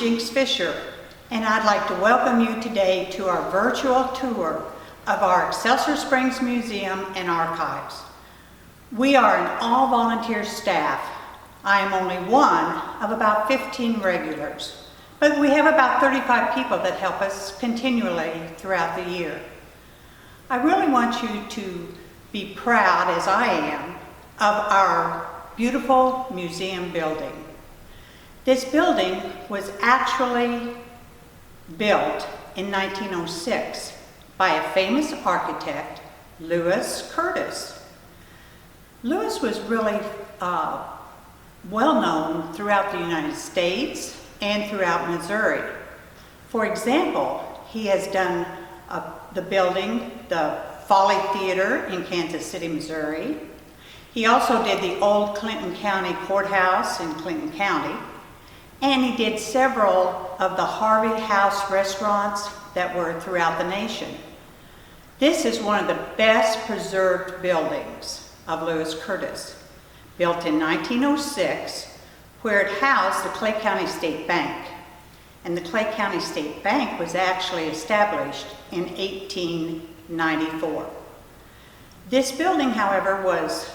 Jinx Fisher, and I'd like to welcome you today to our virtual tour of our Excelsior Springs Museum and Archives. We are an all-volunteer staff. I am only one of about 15 regulars, but we have about 35 people that help us continually throughout the year. I really want you to be proud, as I am, of our beautiful museum building. This building was actually built in 1906 by a famous architect, Lewis Curtis. Lewis was really well known throughout the United States and throughout Missouri. For example, he has done the building, the Folly Theater in Kansas City, Missouri. He also did the old Clinton County Courthouse in Clinton County, and he did several of the Harvey House restaurants that were throughout the nation. This is one of the best preserved buildings of Lewis Curtis, built in 1906, where it housed the Clay County State Bank. And the Clay County State Bank was actually established in 1894. This building, however, was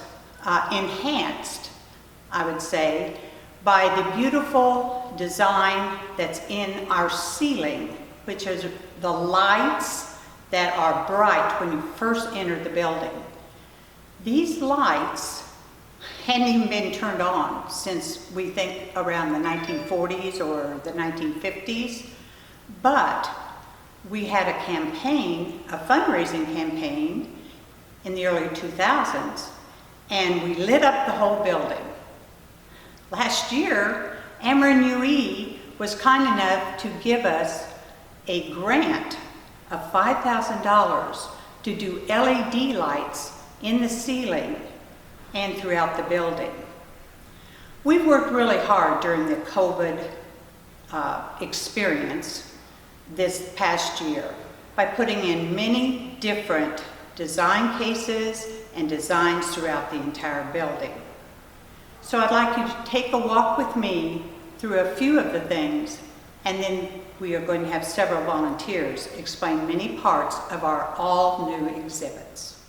enhanced, I would say, by the beautiful design that's in our ceiling, which is the lights that are bright when you first enter the building. These lights hadn't even been turned on since we think around the 1940s or the 1950s, but we had a campaign, a fundraising campaign in the early 2000s, and we lit up the whole building. Last year, Ameren UE was kind enough to give us a grant of $5,000 to do LED lights in the ceiling and throughout the building. We've worked really hard during the COVID experience this past year by putting in many different design cases and designs throughout the entire building. So I'd like you to take a walk with me through a few of the things, and then we are going to have several volunteers explain many parts of our all-new exhibits.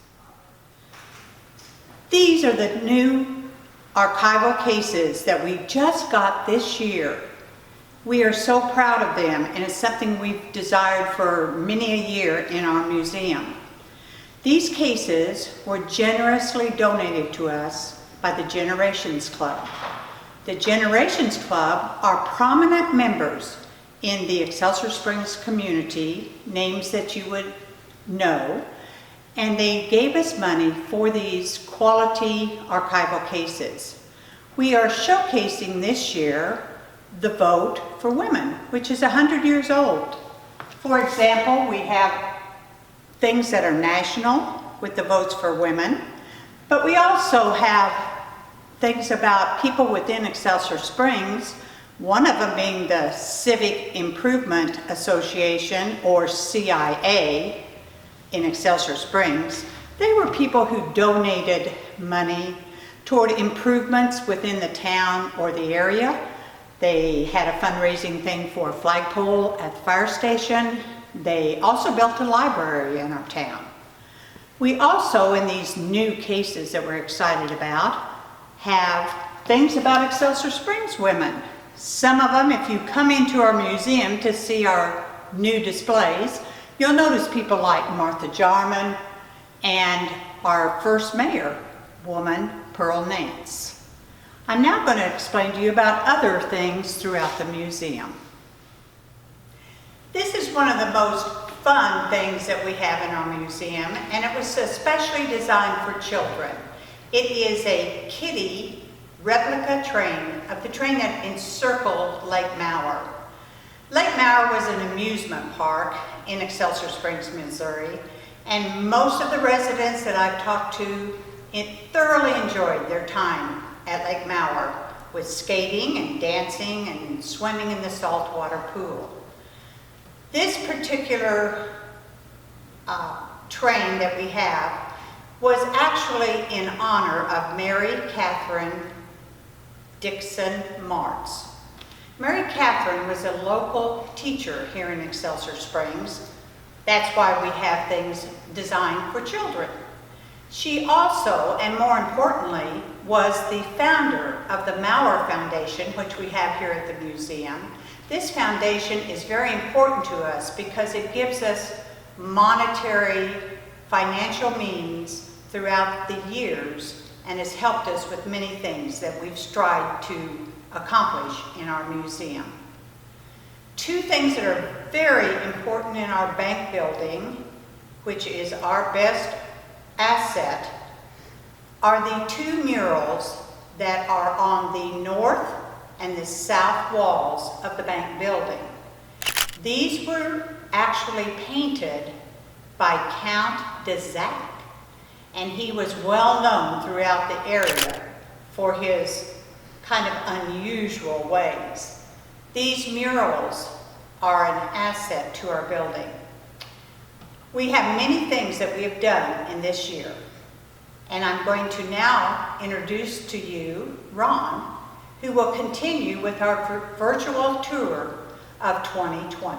These are the new archival cases that we just got this year. We are so proud of them, and it's something we've desired for many a year in our museum. These cases were generously donated to us by the Generations Club. The Generations Club are prominent members in the Excelsior Springs community, names that you would know, and they gave us money for these quality archival cases. We are showcasing this year the Vote for Women, which is 100 years old. For example, we have things that are national with the Votes for Women, but we also have things about people within Excelsior Springs, one of them being the Civic Improvement Association, or CIA, in Excelsior Springs. They were people who donated money toward improvements within the town or the area. They had a fundraising thing for a flagpole at the fire station. They also built a library in our town. We also, in these new cases that we're excited about, have things about Excelsior Springs women. Some of them, if you come into our museum to see our new displays, you'll notice people like Martha Jarman and our first mayor woman, Pearl Nance. I'm now going to explain to you about other things throughout the museum. This is one of the most fun things that we have in our museum, and it was especially designed for children. It is a kiddie replica train of the train that encircled Lake Mower. Lake Mower was an amusement park in Excelsior Springs, Missouri, and most of the residents that I've talked to thoroughly enjoyed their time at Lake Mower with skating and dancing and swimming in the saltwater pool. This particular train that we have was actually in honor of Mary Catherine Dixon Martz. Mary Catherine was a local teacher here in Excelsior Springs. That's why we have things designed for children. She also, and more importantly, was the founder of the Maurer Foundation, which we have here at the museum. This foundation is very important to us because it gives us monetary, financial means throughout the years and has helped us with many things that we've strived to accomplish in our museum. Two things that are very important in our bank building, which is our best asset, are the two murals that are on the north and the south walls of the bank building. These were actually painted by Count de Zac, and he was well known throughout the area for his kind of unusual ways. These murals are an asset to our building. We have many things that we have done in this year, and I'm going to now introduce to you Ron, who will continue with our virtual tour of 2020.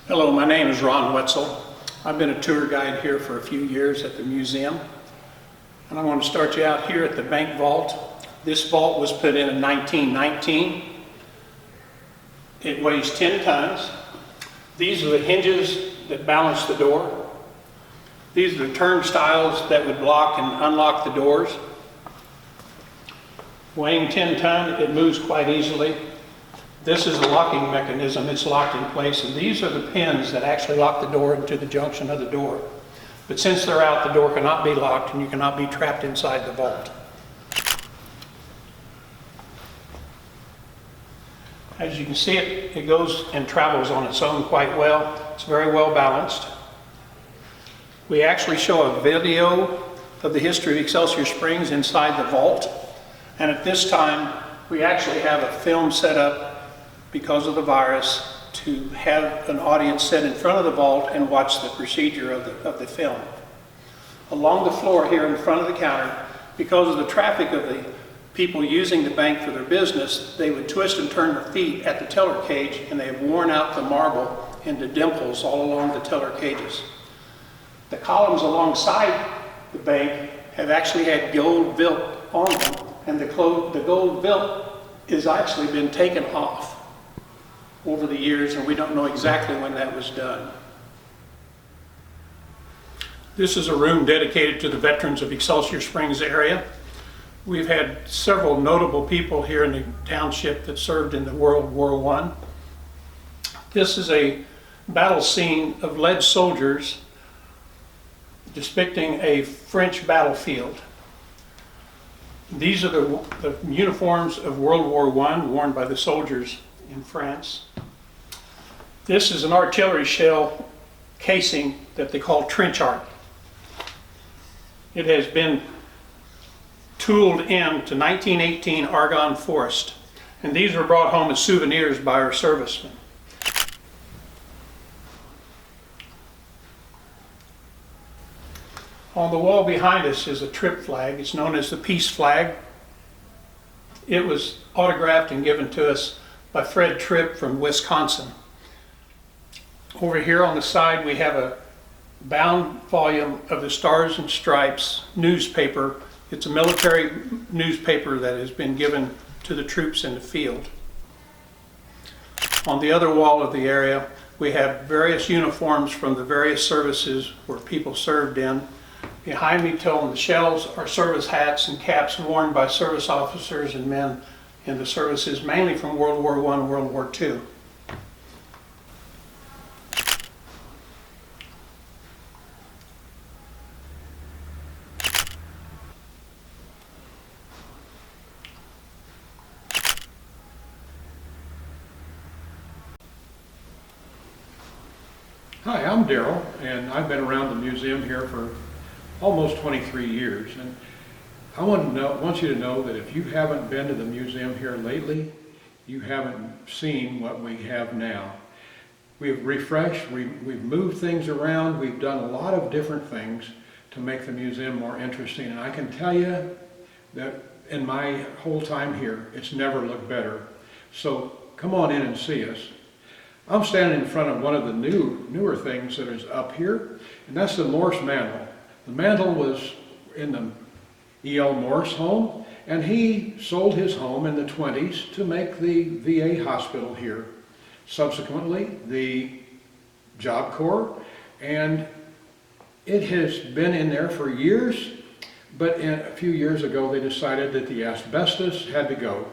Hello, my name is Ron Wetzel. I've been a tour guide here for a few years at the museum, and I want to start you out here at the bank vault. This vault was put in 1919. It weighs 10 tons. These are the hinges that balance the door. These are the turnstiles that would lock and unlock the doors. Weighing 10 tons, it moves quite easily. This is the locking mechanism. It's locked in place, and these are the pins that actually lock the door into the junction of the door. But since they're out, the door cannot be locked and you cannot be trapped inside the vault. As you can see, it goes and travels on its own quite well. It's very well balanced. We actually show a video of the history of Excelsior Springs inside the vault. And at this time, we actually have a film set up because of the virus to have an audience sit in front of the vault and watch the procedure of the film. Along the floor here in front of the counter, because of the traffic of the people using the bank for their business, they would twist and turn their feet at the teller cage, and they have worn out the marble into dimples all along the teller cages. The columns alongside the bank have actually had gold vilt on them, and the gold vilt has actually been taken off over the years, and we don't know exactly when that was done. This is a room dedicated to the veterans of Excelsior Springs area. We've had several notable people here in the township that served in the World War I. This is a battle scene of lead soldiers depicting a French battlefield. These are the uniforms of World War I worn by the soldiers in France. This is an artillery shell casing that they call trench art. It has been tooled into 1918 Argonne Forest, and these were brought home as souvenirs by our servicemen. On the wall behind us is a Tripp flag. It's known as the Peace Flag. It was autographed and given to us by Fred Tripp from Wisconsin. Over here on the side we have a bound volume of the Stars and Stripes newspaper. It's a military newspaper that has been given to the troops in the field. On the other wall of the area we have various uniforms from the various services where people served in. Behind me on the shelves are service hats and caps worn by service officers and men in the services, mainly from World War I and World War II. Hi, I'm Daryl, and I've been around the museum here for almost 23 years. And I want you to know that if you haven't been to the museum here lately, you haven't seen what we have now. We've refreshed, we've moved things around, we've done a lot of different things to make the museum more interesting. And I can tell you that in my whole time here, it's never looked better. So come on in and see us. I'm standing in front of one of the newer things that is up here, and that's the Morse mantle. The mantle was in the E.L. Morse home, and he sold his home in the 20s to make the VA hospital here. Subsequently, the Job Corps, and it has been in there for years, but a few years ago they decided that the asbestos had to go.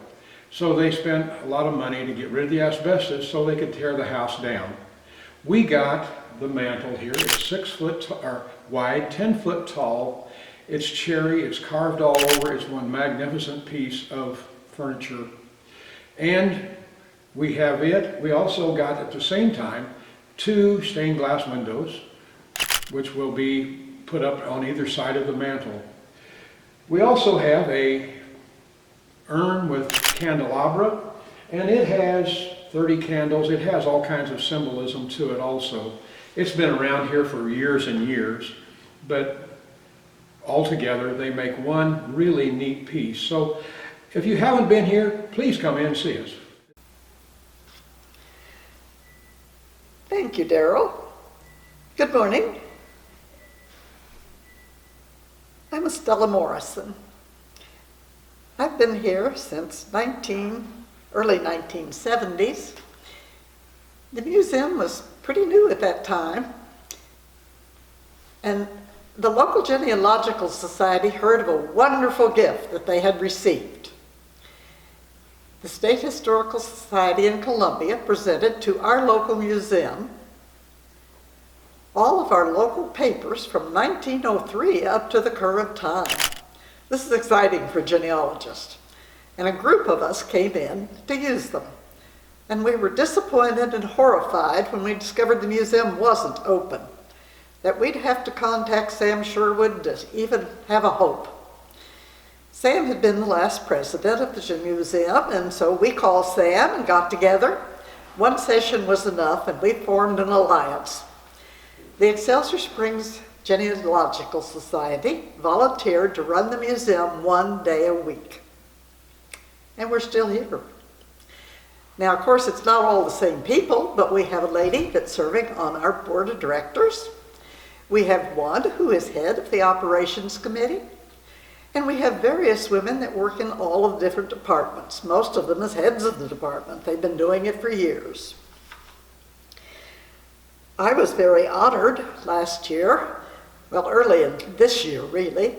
So they spent a lot of money to get rid of the asbestos so they could tear the house down. We got the mantle here. It's 6 foot wide, 10 foot tall. It's cherry, it's carved all over. It's one magnificent piece of furniture. And we have it. We also got at the same time 2 stained glass windows, which will be put up on either side of the mantle. We also have a urn with candelabra, and it has 30 candles. It has all kinds of symbolism to it also. It's been around here for years and years, but altogether they make one really neat piece. So if you haven't been here, please come in and see us. Thank you, Darrell. Good morning. I'm Estella Morrison. I've been here since early 1970s. The museum was pretty new at that time, and the local genealogical society heard of a wonderful gift that they had received. The State Historical Society in Columbia presented to our local museum all of our local papers from 1903 up to the current time. This is exciting for genealogists. And a group of us came in to use them. And we were disappointed and horrified when we discovered the museum wasn't open, that we'd have to contact Sam Sherwood to even have a hope. Sam had been the last president of the museum, and so we called Sam and got together. One session was enough, and we formed an alliance. The Excelsior Springs Genealogical Society volunteered to run the museum 1 day a week. And we're still here. Now, of course, it's not all the same people, but we have a lady that's serving on our board of directors. We have one who is head of the operations committee. And we have various women that work in all of the different departments, most of them as heads of the department. They've been doing it for years. I was very honored last year, well, early in this year really,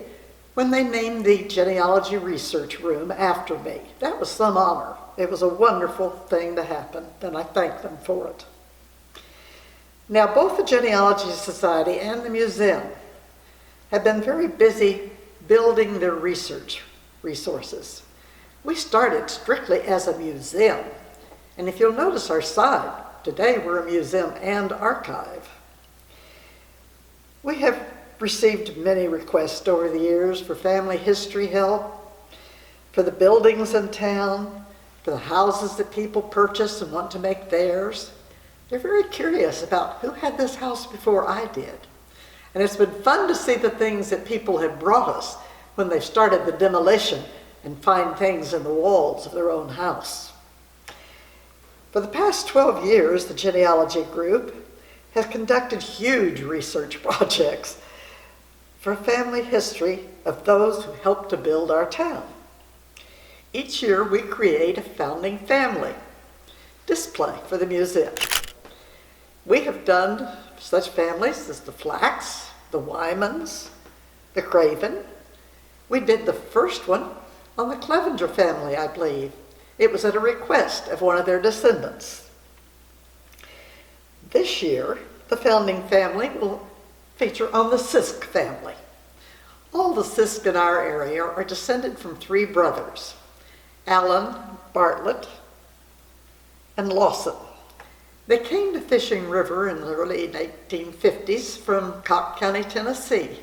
when they named the genealogy research room after me. That was some honor. It was a wonderful thing to happen, and I thank them for it. Now, both the Genealogy Society and the museum have been very busy building their research resources. We started strictly as a museum, and if you'll notice our sign, today we're a museum and archive. We have received many requests over the years for family history help, for the buildings in town, for the houses that people purchase and want to make theirs. They're very curious about who had this house before I did. And it's been fun to see the things that people have brought us when they've started the demolition and find things in the walls of their own house. For the past 12 years, the genealogy group has conducted huge research projects for family history of those who helped to build our town. Each year we create a founding family display for the museum. We have done such families as the Flacks, the Wymans, the Craven. We did the first one on the Clevenger family, I believe. It was at a request of one of their descendants. This year, the founding family will feature on the Sisk family. All the Sisk in our area are descended from 3 brothers, Allen, Bartlett, and Lawson. They came to Fishing River in the early 1850s from Cobb County, Tennessee.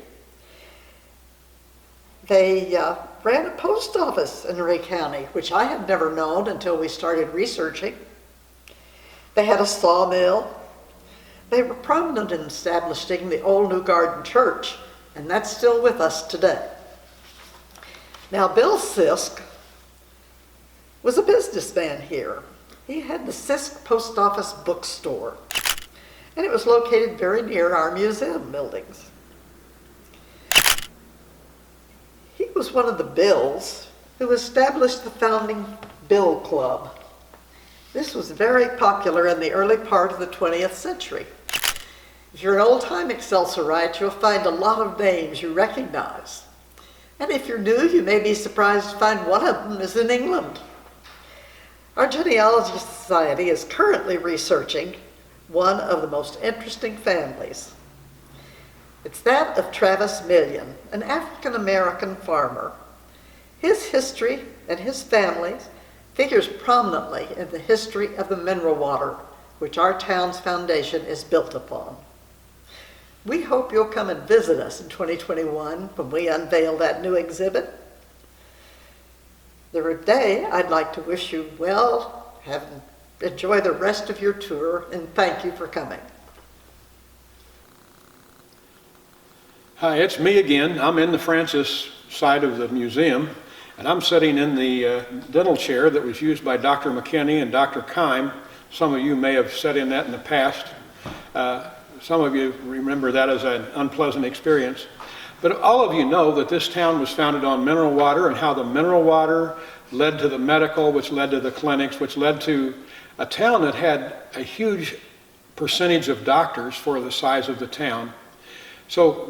They ran a post office in Ray County, which I had never known until we started researching. They had a sawmill. They were prominent in establishing the old New Garden Church, and that's still with us today. Now, Bill Sisk was a businessman here. He had the Sisk Post Office bookstore, and it was located very near our museum buildings. He was one of the Bills who established the founding Bill Club. This was very popular in the early part of the 20th century. If you're an old-time Excelsiorite, you'll find a lot of names you recognize. And if you're new, you may be surprised to find one of them is in England. Our Genealogy Society is currently researching one of the most interesting families. It's that of Travis Million, an African-American farmer. His history and his family's figures prominently in the history of the mineral water, which our town's foundation is built upon. We hope you'll come and visit us in 2021 when we unveil that new exhibit. Today, I'd like to wish you well, enjoy the rest of your tour, and thank you for coming. Hi, it's me again. I'm in the Francis side of the museum, and I'm sitting in the dental chair that was used by Dr. McKinney and Dr. Keim. Some of you may have sat in that in the past. Some of you remember that as an unpleasant experience. But all of you know that this town was founded on mineral water, and how the mineral water led to the medical, which led to the clinics, which led to a town that had a huge percentage of doctors for the size of the town. So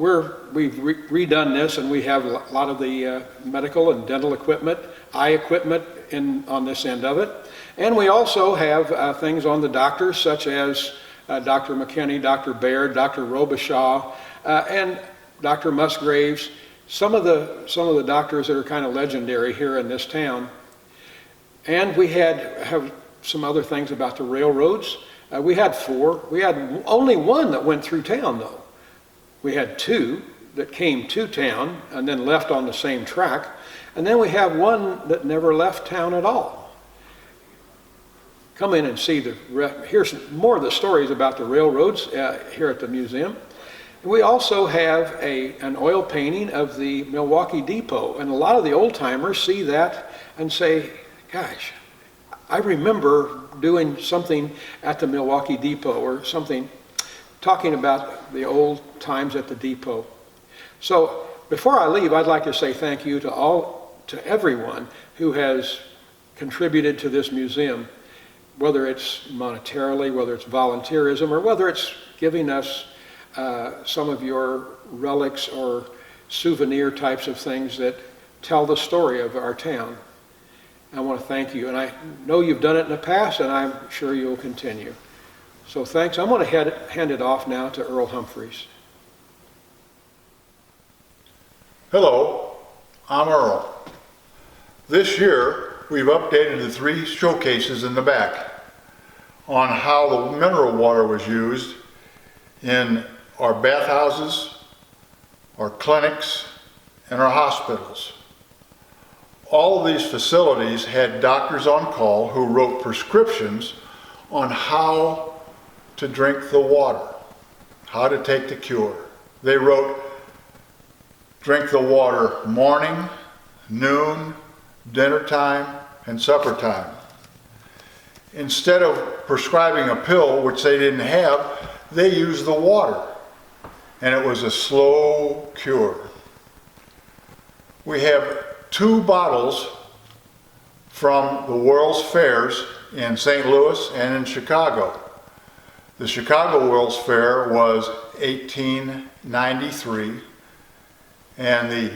we've redone this, and we have a lot of the medical and dental equipment, eye equipment on this end of it. And we also have things on the doctors, such as Dr. McKinney, Dr. Baird, Dr. Robichaud, and Dr. Musgraves, some of the doctors that are kind of legendary here in this town. And we have some other things about the railroads. We had 4. We had only one that went through town, though. We had 2 that came to town and then left on the same track. And then we have one that never left town at all. Come in and see here's more of the stories about the railroads here at the museum. We also have an oil painting of the Milwaukee Depot, and a lot of the old timers see that and say, gosh, I remember doing something at the Milwaukee Depot, or something talking about the old times at the depot. So before I leave, I'd like to say thank you to everyone who has contributed to this museum, whether it's monetarily, whether it's volunteerism, or whether it's giving us some of your relics or souvenir types of things that tell the story of our town. I want to thank you, and I know you've done it in the past, and I'm sure you'll continue. So thanks. I'm going to hand it off now to Earl Humphreys. Hello, I'm Earl. This year, we've updated the 3 showcases in the back on how the mineral water was used in our bathhouses, our clinics, and our hospitals. All of these facilities had doctors on call who wrote prescriptions on how to drink the water, how to take the cure. They wrote, drink the water morning, noon, dinner time, and supper time. Instead of prescribing a pill, which they didn't have, they used the water, and it was a slow cure. We have 2 bottles from the World's Fairs in St. Louis and in Chicago. The Chicago World's Fair was 1893, and the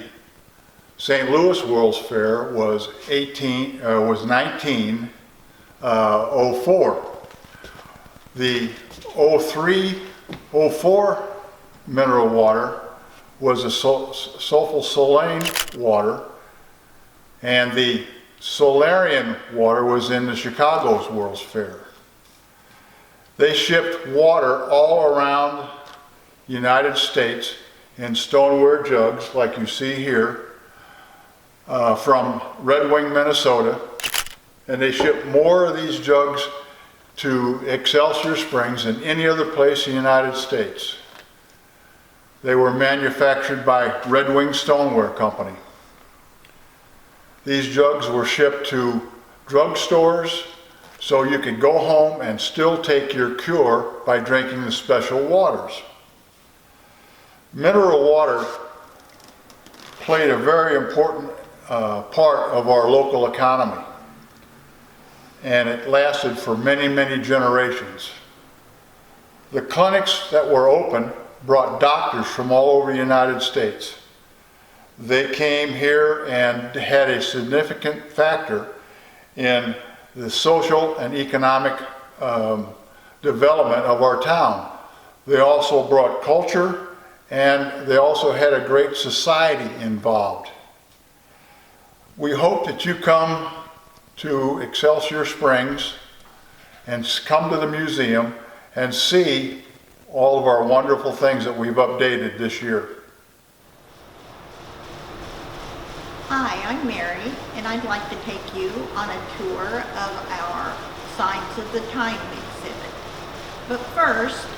St. Louis World's Fair was 1904. The 03-04 mineral water was a sulfosalane water, and the Solarian water was in the Chicago's World's Fair. They shipped water all around the United States in stoneware jugs, like you see here, from Red Wing, Minnesota, and they shipped more of these jugs to Excelsior Springs than any other place in the United States. They were manufactured by Red Wing Stoneware Company. These jugs were shipped to drugstores so you could go home and still take your cure by drinking the special waters. Mineral water played a very important part of our local economy, and it lasted for many, many generations. The clinics that were open brought doctors from all over the United States. They came here and had a significant factor in the social and economic development of our town. They also brought culture, and they also had a great society involved. We hope that you come to Excelsior Springs and come to the museum and see all of our wonderful things that we've updated this year. Hi, I'm Mary, and I'd like to take you on a tour of our Signs of the Time exhibit. But first,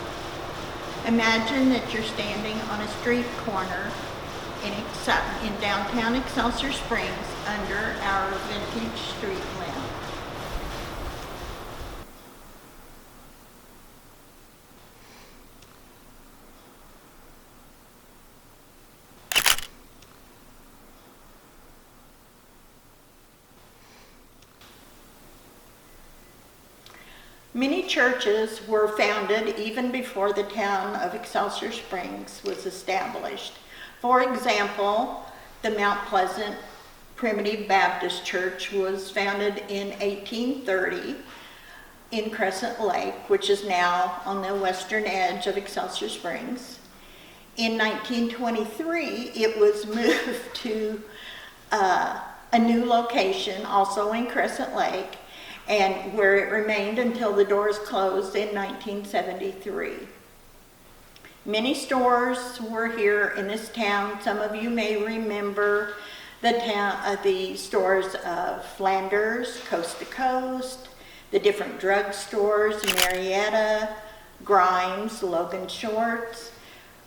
imagine that you're standing on a street corner in downtown Excelsior Springs under our vintage street lamp. Many churches were founded even before the town of Excelsior Springs was established. For example, the Mount Pleasant Primitive Baptist Church was founded in 1830 in Crescent Lake, which is now on the western edge of Excelsior Springs. In 1923, it was moved to a new location, also in Crescent Lake, and where it remained until the doors closed in 1973. Many stores were here in this town. Some of you may remember the stores of Flanders, Coast to Coast, the different drug stores, Marietta, Grimes, Logan Shorts.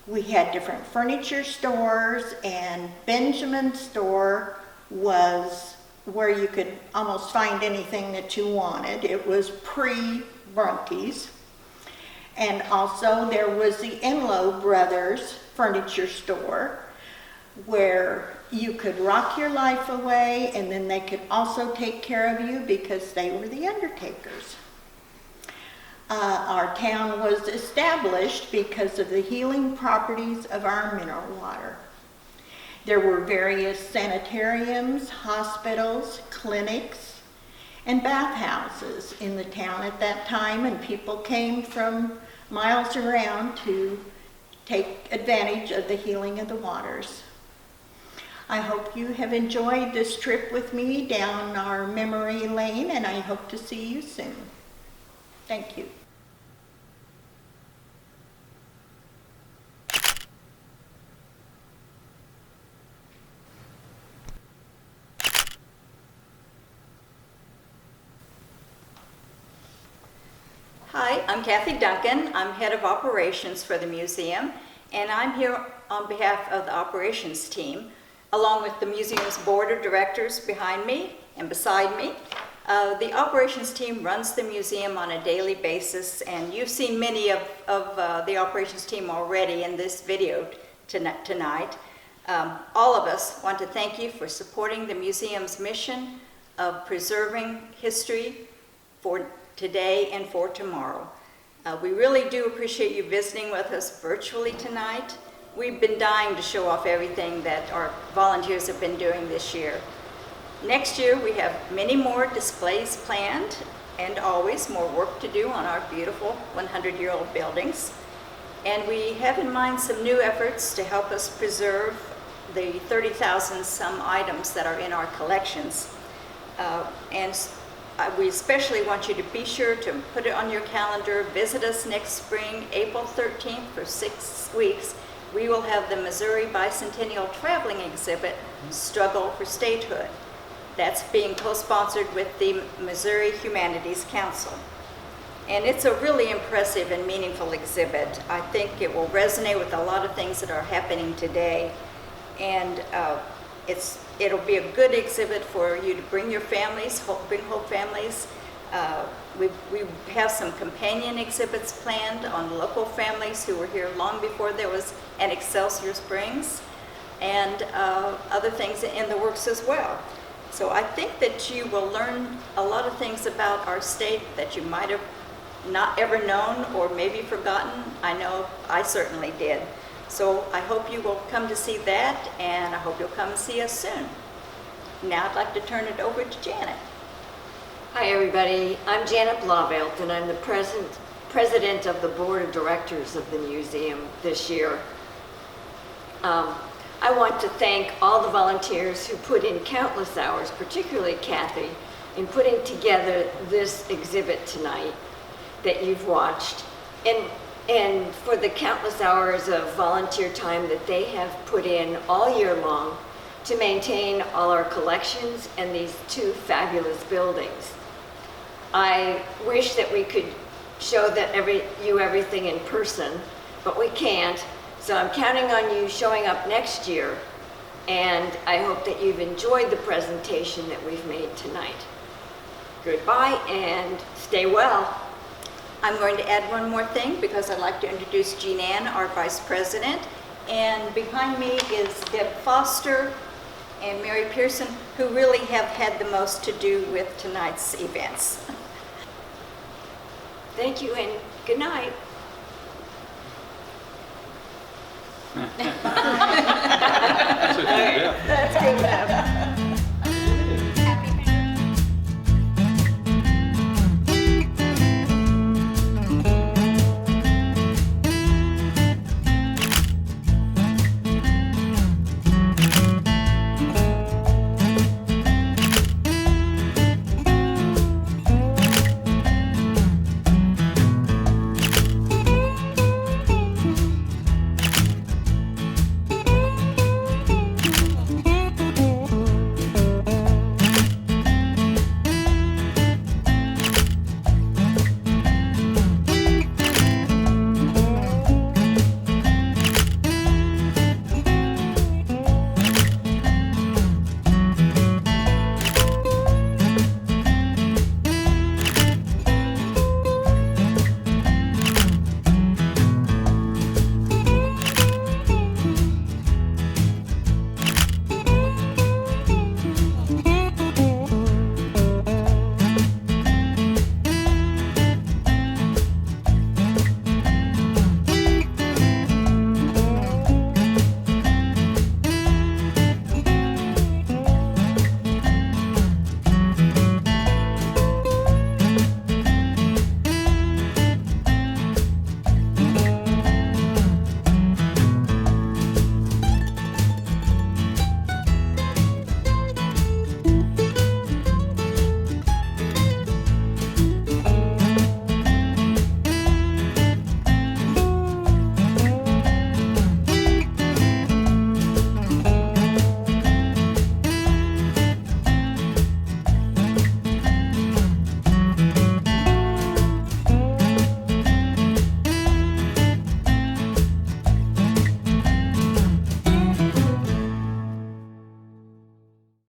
We had different furniture stores, and Benjamin's store was where you could almost find anything that you wanted. It was pre-Brunke's. And also there was the Enlow Brothers furniture store, where you could rock your life away, and then they could also take care of you because they were the undertakers. Our town was established because of the healing properties of our mineral water. There were various sanitariums, hospitals, clinics, and bathhouses in the town at that time, and people came from miles around to take advantage of the healing of the waters. I hope you have enjoyed this trip with me down our memory lane, and I hope to see you soon. Thank you. Hi, I'm Kathy Duncan. I'm head of operations for the museum, and I'm here on behalf of the operations team, along with the museum's board of directors behind me and beside me. The operations team runs the museum on a daily basis, and you've seen many of the operations team already in this video tonight. All of us want to thank you for supporting the museum's mission of preserving history for today and for tomorrow. We really do appreciate you visiting with us virtually tonight. We've been dying to show off everything that our volunteers have been doing this year. Next year we have many more displays planned, and always more work to do on our beautiful 100-year-old buildings. And we have in mind some new efforts to help us preserve the 30,000 some items that are in our collections. We especially want you to be sure to put it on your calendar. Visit us next spring, April 13th, for 6 weeks. We will have the Missouri Bicentennial Traveling Exhibit, Struggle for Statehood. That's being co-sponsored with the Missouri Humanities Council. And it's a really impressive and meaningful exhibit. I think it will resonate with a lot of things that are happening today. And it'll be a good exhibit for you to bring your families, bring whole families. We have some companion exhibits planned on local families who were here long before there was an Excelsior Springs, and other things in the works as well. So I think that you will learn a lot of things about our state that you might have not ever known or maybe forgotten. I know I certainly did. So I hope you will come to see that, and I hope you'll come and see us soon. Now I'd like to turn it over to Janet. Hi, everybody. I'm Janet Blauvelt, and I'm the president of the board of directors of the museum this year. I want to thank all the volunteers who put in countless hours, particularly Kathy, in putting together this exhibit tonight that you've watched, and for the countless hours of volunteer time that they have put in all year long to maintain all our collections and these two fabulous buildings. I wish that we could show you everything in person, but we can't. So I'm counting on you showing up next year, and I hope that you've enjoyed the presentation that we've made tonight. Goodbye and stay well. I'm going to add one more thing because I'd like to introduce Jean Ann, our vice president. And behind me is Deb Foster and Mary Pearson, who really have had the most to do with tonight's events. Thank you and good night.